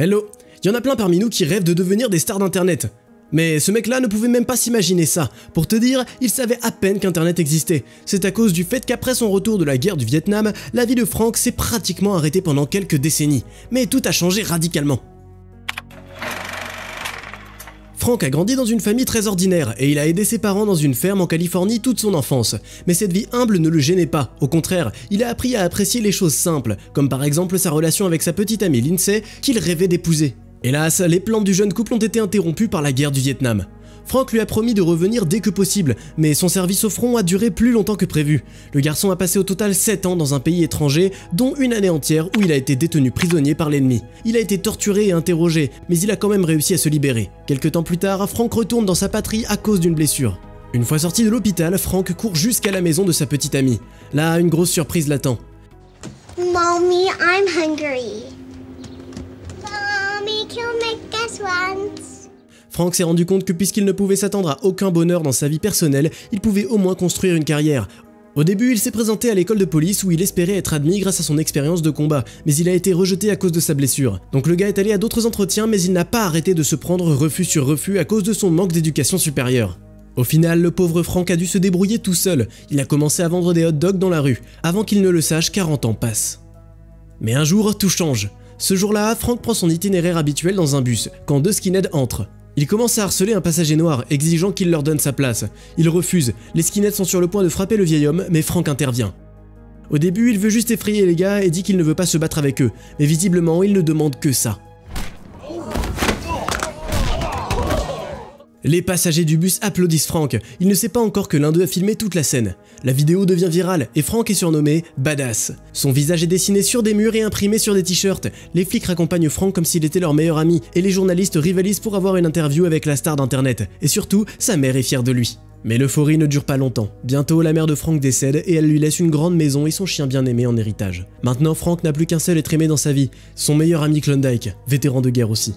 Hello, il y en a plein parmi nous qui rêvent de devenir des stars d'internet. Mais ce mec-là ne pouvait même pas s'imaginer ça. Pour te dire, il savait à peine qu'internet existait. C'est à cause du fait qu'après son retour de la guerre du Vietnam, la vie de Frank s'est pratiquement arrêtée pendant quelques décennies. Mais tout a changé radicalement. Frank a grandi dans une famille très ordinaire et il a aidé ses parents dans une ferme en Californie toute son enfance. Mais cette vie humble ne le gênait pas, au contraire, il a appris à apprécier les choses simples, comme par exemple sa relation avec sa petite amie Lindsay qu'il rêvait d'épouser. Hélas, les plans du jeune couple ont été interrompus par la guerre du Vietnam. Frank lui a promis de revenir dès que possible, mais son service au front a duré plus longtemps que prévu. Le garçon a passé au total 7 ans dans un pays étranger, dont une année entière où il a été détenu prisonnier par l'ennemi. Il a été torturé et interrogé, mais il a quand même réussi à se libérer. Quelques temps plus tard, Frank retourne dans sa patrie à cause d'une blessure. Une fois sorti de l'hôpital, Frank court jusqu'à la maison de sa petite amie. Là, une grosse surprise l'attend. Mommy, I'm hungry. Mommy, can you make us once? Frank s'est rendu compte que puisqu'il ne pouvait s'attendre à aucun bonheur dans sa vie personnelle, il pouvait au moins construire une carrière. Au début, il s'est présenté à l'école de police où il espérait être admis grâce à son expérience de combat, mais il a été rejeté à cause de sa blessure. Donc le gars est allé à d'autres entretiens, mais il n'a pas arrêté de se prendre refus sur refus à cause de son manque d'éducation supérieure. Au final, le pauvre Frank a dû se débrouiller tout seul. Il a commencé à vendre des hot dogs dans la rue. Avant qu'il ne le sache, 40 ans passent. Mais un jour, tout change. Ce jour-là, Frank prend son itinéraire habituel dans un bus, quand deux skinheads entrent. Il commence à harceler un passager noir, exigeant qu'il leur donne sa place. Il refuse, les skinheads sont sur le point de frapper le vieil homme, mais Frank intervient. Au début, il veut juste effrayer les gars et dit qu'il ne veut pas se battre avec eux, mais visiblement, il ne demande que ça. Les passagers du bus applaudissent Frank, il ne sait pas encore que l'un d'eux a filmé toute la scène. La vidéo devient virale et Frank est surnommé Badass. Son visage est dessiné sur des murs et imprimé sur des t-shirts. Les flics raccompagnent Frank comme s'il était leur meilleur ami et les journalistes rivalisent pour avoir une interview avec la star d'internet. Et surtout, sa mère est fière de lui. Mais l'euphorie ne dure pas longtemps. Bientôt, la mère de Frank décède et elle lui laisse une grande maison et son chien bien aimé en héritage. Maintenant, Frank n'a plus qu'un seul être aimé dans sa vie, son meilleur ami Klondike, vétéran de guerre aussi.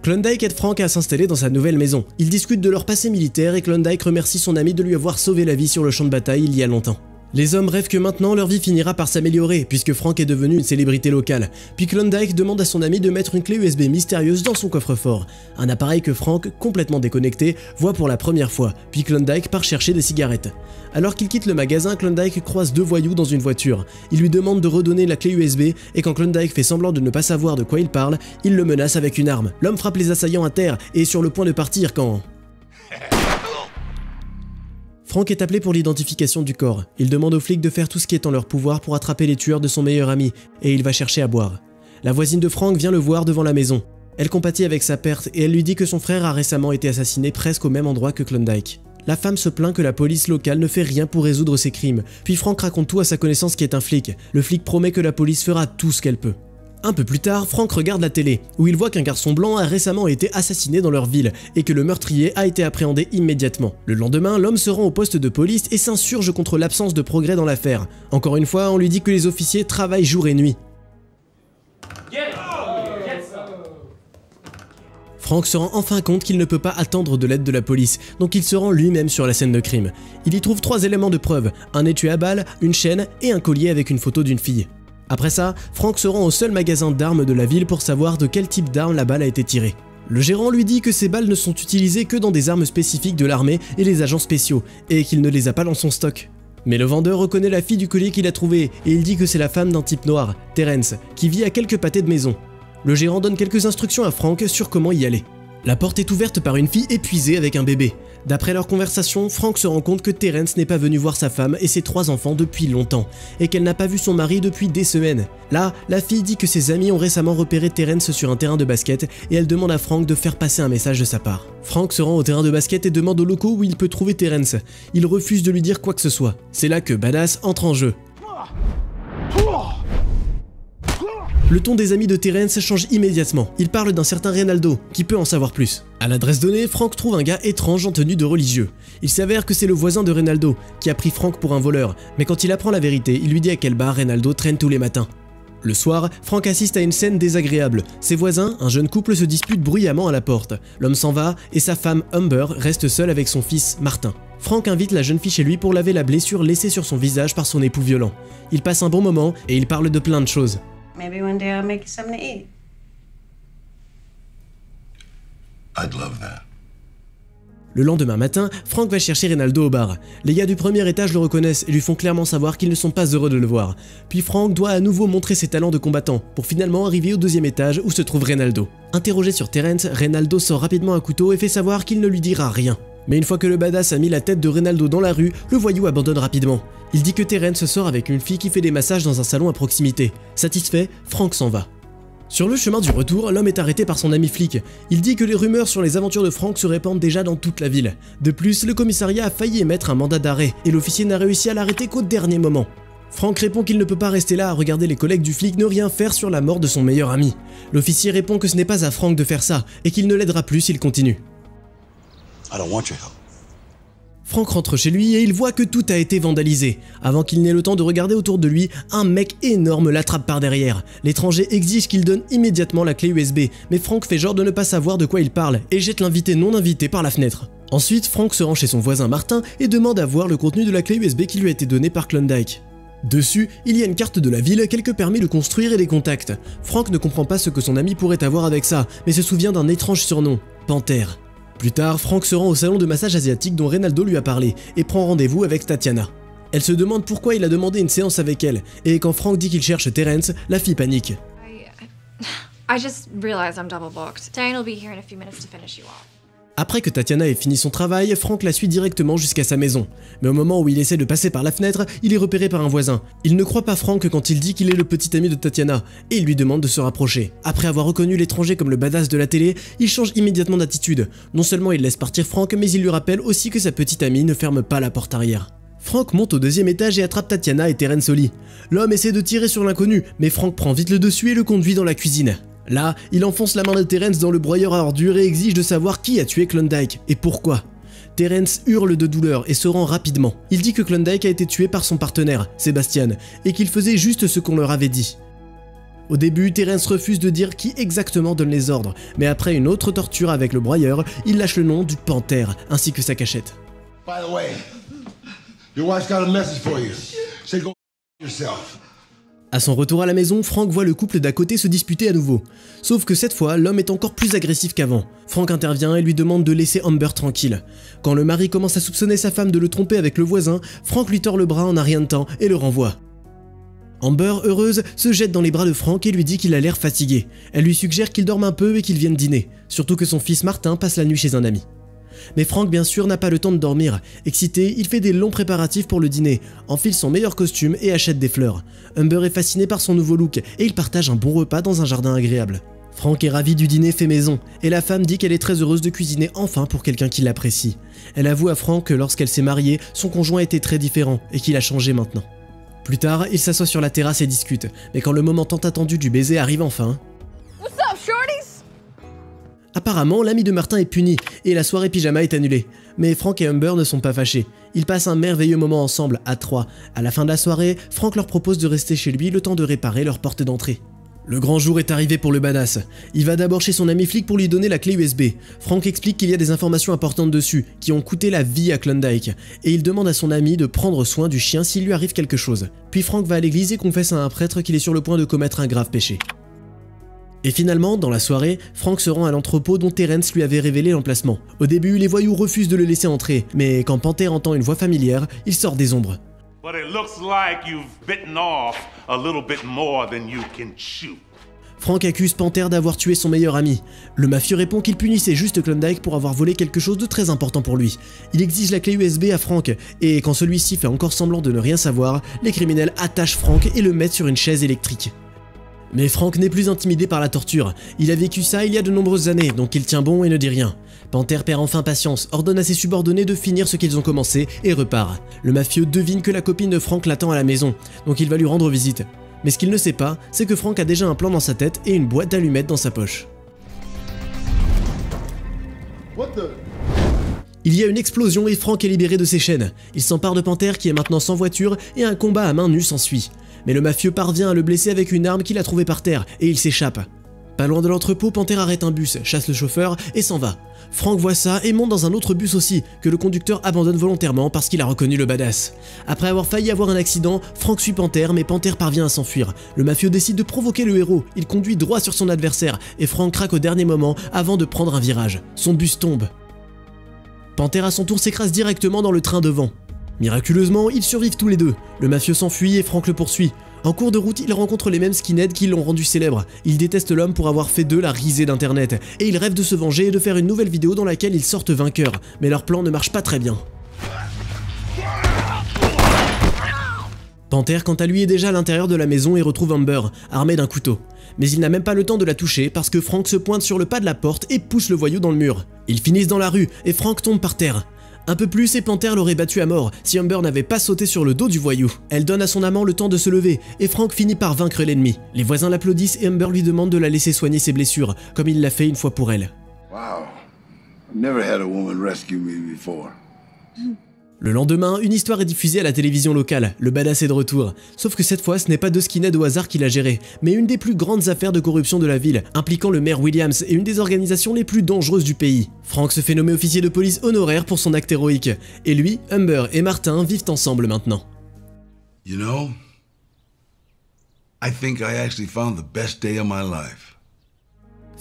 Klondike aide Frank à s'installer dans sa nouvelle maison. Ils discutent de leur passé militaire et Klondike remercie son ami de lui avoir sauvé la vie sur le champ de bataille il y a longtemps. Les hommes rêvent que maintenant leur vie finira par s'améliorer puisque Frank est devenu une célébrité locale. Puis Klondike demande à son ami de mettre une clé USB mystérieuse dans son coffre-fort. Un appareil que Frank, complètement déconnecté, voit pour la première fois. Puis Klondike part chercher des cigarettes. Alors qu'il quitte le magasin, Klondike croise deux voyous dans une voiture. Ils lui demandent de redonner la clé USB et quand Klondike fait semblant de ne pas savoir de quoi il parle, il le menace avec une arme. L'homme frappe les assaillants à terre et est sur le point de partir quand... Frank est appelé pour l'identification du corps. Il demande aux flics de faire tout ce qui est en leur pouvoir pour attraper les tueurs de son meilleur ami, et il va chercher à boire. La voisine de Frank vient le voir devant la maison. Elle compatit avec sa perte et elle lui dit que son frère a récemment été assassiné presque au même endroit que Klondike. La femme se plaint que la police locale ne fait rien pour résoudre ses crimes, puis Frank raconte tout à sa connaissance qui est un flic. Le flic promet que la police fera tout ce qu'elle peut. Un peu plus tard, Frank regarde la télé, où il voit qu'un garçon blanc a récemment été assassiné dans leur ville, et que le meurtrier a été appréhendé immédiatement. Le lendemain, l'homme se rend au poste de police et s'insurge contre l'absence de progrès dans l'affaire. Encore une fois, on lui dit que les officiers travaillent jour et nuit. Frank se rend enfin compte qu'il ne peut pas attendre de l'aide de la police, donc il se rend lui-même sur la scène de crime. Il y trouve 3 éléments de preuve, un étui à balles, une chaîne et un collier avec une photo d'une fille. Après ça, Frank se rend au seul magasin d'armes de la ville pour savoir de quel type d'arme la balle a été tirée. Le gérant lui dit que ces balles ne sont utilisées que dans des armes spécifiques de l'armée et les agents spéciaux, et qu'il ne les a pas dans son stock. Mais le vendeur reconnaît la fille du collier qu'il a trouvé, et il dit que c'est la femme d'un type noir, Terence, qui vit à quelques pâtés de maison. Le gérant donne quelques instructions à Frank sur comment y aller. La porte est ouverte par une fille épuisée avec un bébé. D'après leur conversation, Frank se rend compte que Terence n'est pas venu voir sa femme et ses 3 enfants depuis longtemps, et qu'elle n'a pas vu son mari depuis des semaines. Là, la fille dit que ses amis ont récemment repéré Terence sur un terrain de basket et elle demande à Frank de faire passer un message de sa part. Frank se rend au terrain de basket et demande aux locaux où il peut trouver Terence. Il refuse de lui dire quoi que ce soit. C'est là que Badass entre en jeu. Le ton des amis de Terence change immédiatement. Il parle d'un certain Reynaldo, qui peut en savoir plus. À l'adresse donnée, Frank trouve un gars étrange en tenue de religieux. Il s'avère que c'est le voisin de Reynaldo, qui a pris Frank pour un voleur, mais quand il apprend la vérité, il lui dit à quel bar Reynaldo traîne tous les matins. Le soir, Frank assiste à une scène désagréable. Ses voisins, un jeune couple, se disputent bruyamment à la porte. L'homme s'en va et sa femme Humber reste seule avec son fils Martin. Frank invite la jeune fille chez lui pour laver la blessure laissée sur son visage par son époux violent. Ils passent un bon moment et ils parlent de plein de choses. Maybe one day I'll make you something to eat. I'd love that. Le lendemain matin, Frank va chercher Reynaldo au bar. Les gars du premier étage le reconnaissent et lui font clairement savoir qu'ils ne sont pas heureux de le voir. Puis Frank doit à nouveau montrer ses talents de combattant, pour finalement arriver au deuxième étage où se trouve Reynaldo. Interrogé sur Terrence, Reynaldo sort rapidement un couteau et fait savoir qu'il ne lui dira rien. Mais une fois que le badass a mis la tête de Reynaldo dans la rue, le voyou abandonne rapidement. Il dit que Terrence sort avec une fille qui fait des massages dans un salon à proximité. Satisfait, Frank s'en va. Sur le chemin du retour, l'homme est arrêté par son ami flic. Il dit que les rumeurs sur les aventures de Frank se répandent déjà dans toute la ville. De plus, le commissariat a failli émettre un mandat d'arrêt et l'officier n'a réussi à l'arrêter qu'au dernier moment. Frank répond qu'il ne peut pas rester là à regarder les collègues du flic ne rien faire sur la mort de son meilleur ami. L'officier répond que ce n'est pas à Frank de faire ça et qu'il ne l'aidera plus s'il continue. I don't want your help. Frank rentre chez lui et il voit que tout a été vandalisé. Avant qu'il n'ait le temps de regarder autour de lui, un mec énorme l'attrape par derrière. L'étranger exige qu'il donne immédiatement la clé USB, mais Frank fait genre de ne pas savoir de quoi il parle et jette l'invité non invité par la fenêtre. Ensuite, Frank se rend chez son voisin Martin et demande à voir le contenu de la clé USB qui lui a été donnée par Klondike. Dessus, il y a une carte de la ville, quelques permis de construire et des contacts. Frank ne comprend pas ce que son ami pourrait avoir avec ça, mais se souvient d'un étrange surnom, Panthère. Plus tard, Frank se rend au salon de massage asiatique dont Reynaldo lui a parlé et prend rendez-vous avec Tatiana. Elle se demande pourquoi il a demandé une séance avec elle, et quand Frank dit qu'il cherche Terrence, la fille panique. I just realized I'm double booked. Diane will be here in a few minutes to finish you off. Après que Tatiana ait fini son travail, Frank la suit directement jusqu'à sa maison. Mais au moment où il essaie de passer par la fenêtre, il est repéré par un voisin. Il ne croit pas Frank quand il dit qu'il est le petit ami de Tatiana, et il lui demande de se rapprocher. Après avoir reconnu l'étranger comme le badass de la télé, il change immédiatement d'attitude. Non seulement il laisse partir Frank, mais il lui rappelle aussi que sa petite amie ne ferme pas la porte arrière. Frank monte au deuxième étage et attrape Tatiana et Terrence au lit. L'homme essaie de tirer sur l'inconnu, mais Frank prend vite le dessus et le conduit dans la cuisine. Là, il enfonce la main de Terrence dans le broyeur à ordures et exige de savoir qui a tué Klondike et pourquoi. Terrence hurle de douleur et se rend rapidement. Il dit que Klondike a été tué par son partenaire, Sebastian, et qu'il faisait juste ce qu'on leur avait dit. Au début, Terrence refuse de dire qui exactement donne les ordres, mais après une autre torture avec le broyeur, il lâche le nom du Panthère ainsi que sa cachette. By the way, your wife's got a message for you. Say go yourself. À son retour à la maison, Frank voit le couple d'à côté se disputer à nouveau. Sauf que cette fois, l'homme est encore plus agressif qu'avant. Frank intervient et lui demande de laisser Amber tranquille. Quand le mari commence à soupçonner sa femme de le tromper avec le voisin, Frank lui tord le bras en un rien de temps et le renvoie. Amber, heureuse, se jette dans les bras de Frank et lui dit qu'il a l'air fatigué. Elle lui suggère qu'il dorme un peu et qu'il vienne dîner, surtout que son fils Martin passe la nuit chez un ami. Mais Frank bien sûr n'a pas le temps de dormir. Excité, il fait des longs préparatifs pour le dîner, enfile son meilleur costume et achète des fleurs. Amber est fasciné par son nouveau look et ils partagent un bon repas dans un jardin agréable. Frank est ravi du dîner fait maison et la femme dit qu'elle est très heureuse de cuisiner enfin pour quelqu'un qui l'apprécie. Elle avoue à Frank que lorsqu'elle s'est mariée, son conjoint était très différent et qu'il a changé maintenant. Plus tard, ils s'assoient sur la terrasse et discutent, mais quand le moment tant attendu du baiser arrive enfin... What's up, shorties? Apparemment, l'ami de Martin est puni et la soirée pyjama est annulée. Mais Frank et Amber ne sont pas fâchés. Ils passent un merveilleux moment ensemble à trois. À la fin de la soirée, Frank leur propose de rester chez lui le temps de réparer leur porte d'entrée. Le grand jour est arrivé pour le badass. Il va d'abord chez son ami flic pour lui donner la clé USB. Frank explique qu'il y a des informations importantes dessus, qui ont coûté la vie à Klondike, et il demande à son ami de prendre soin du chien s'il lui arrive quelque chose. Puis Frank va à l'église et confesse à un prêtre qu'il est sur le point de commettre un grave péché. Et finalement, dans la soirée, Frank se rend à l'entrepôt dont Terrence lui avait révélé l'emplacement. Au début, les voyous refusent de le laisser entrer, mais quand Panthère entend une voix familière, il sort des ombres. But it looks like you've bitten off a little bit more than you can chew. Frank accuse Panthère d'avoir tué son meilleur ami. Le mafieux répond qu'il punissait juste Klondike pour avoir volé quelque chose de très important pour lui. Il exige la clé USB à Frank, et quand celui-ci fait encore semblant de ne rien savoir, les criminels attachent Frank et le mettent sur une chaise électrique. Mais Frank n'est plus intimidé par la torture. Il a vécu ça il y a de nombreuses années, donc il tient bon et ne dit rien. Panthère perd enfin patience, ordonne à ses subordonnés de finir ce qu'ils ont commencé et repart. Le mafieux devine que la copine de Frank l'attend à la maison, donc il va lui rendre visite. Mais ce qu'il ne sait pas, c'est que Frank a déjà un plan dans sa tête et une boîte d'allumettes dans sa poche. Il y a une explosion et Frank est libéré de ses chaînes. Il s'empare de Panthère qui est maintenant sans voiture et un combat à main nue s'ensuit. Mais le mafieux parvient à le blesser avec une arme qu'il a trouvée par terre et il s'échappe. Pas loin de l'entrepôt, Panther arrête un bus, chasse le chauffeur et s'en va. Frank voit ça et monte dans un autre bus aussi, que le conducteur abandonne volontairement parce qu'il a reconnu le badass. Après avoir failli avoir un accident, Frank suit Panther, mais Panther parvient à s'enfuir. Le mafieux décide de provoquer le héros, il conduit droit sur son adversaire et Frank craque au dernier moment avant de prendre un virage. Son bus tombe. Panther à son tour s'écrase directement dans le train devant. Miraculeusement, ils survivent tous les deux. Le mafieux s'enfuit et Frank le poursuit. En cours de route, il rencontre les mêmes skinheads qui l'ont rendu célèbre. Il déteste l'homme pour avoir fait d'eux la risée d'internet, et il rêve de se venger et de faire une nouvelle vidéo dans laquelle ils sortent vainqueurs, mais leur plan ne marche pas très bien. Panther, quant à lui, est déjà à l'intérieur de la maison et retrouve Amber, armée d'un couteau. Mais il n'a même pas le temps de la toucher parce que Frank se pointe sur le pas de la porte et pousse le voyou dans le mur. Ils finissent dans la rue et Frank tombe par terre. Un peu plus et Panther l'aurait battu à mort si Amber n'avait pas sauté sur le dos du voyou. Elle donne à son amant le temps de se lever et Frank finit par vaincre l'ennemi. Les voisins l'applaudissent et Amber lui demande de la laisser soigner ses blessures, comme il l'a fait une fois pour elle. Wow. I've never had a woman rescue me before. Le lendemain, une histoire est diffusée à la télévision locale, le badass est de retour. Sauf que cette fois, ce n'est pas deux skinheads au hasard qui l'a géré, mais une des plus grandes affaires de corruption de la ville, impliquant le maire Williams et une des organisations les plus dangereuses du pays. Frank se fait nommer officier de police honoraire pour son acte héroïque. Et lui, Amber et Martin vivent ensemble maintenant. You know, I think I actually found the best day of my life.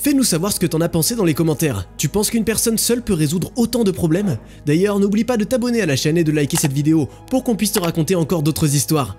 Fais-nous savoir ce que t'en as pensé dans les commentaires. Tu penses qu'une personne seule peut résoudre autant de problèmes? D'ailleurs, n'oublie pas de t'abonner à la chaîne et de liker cette vidéo pour qu'on puisse te raconter encore d'autres histoires.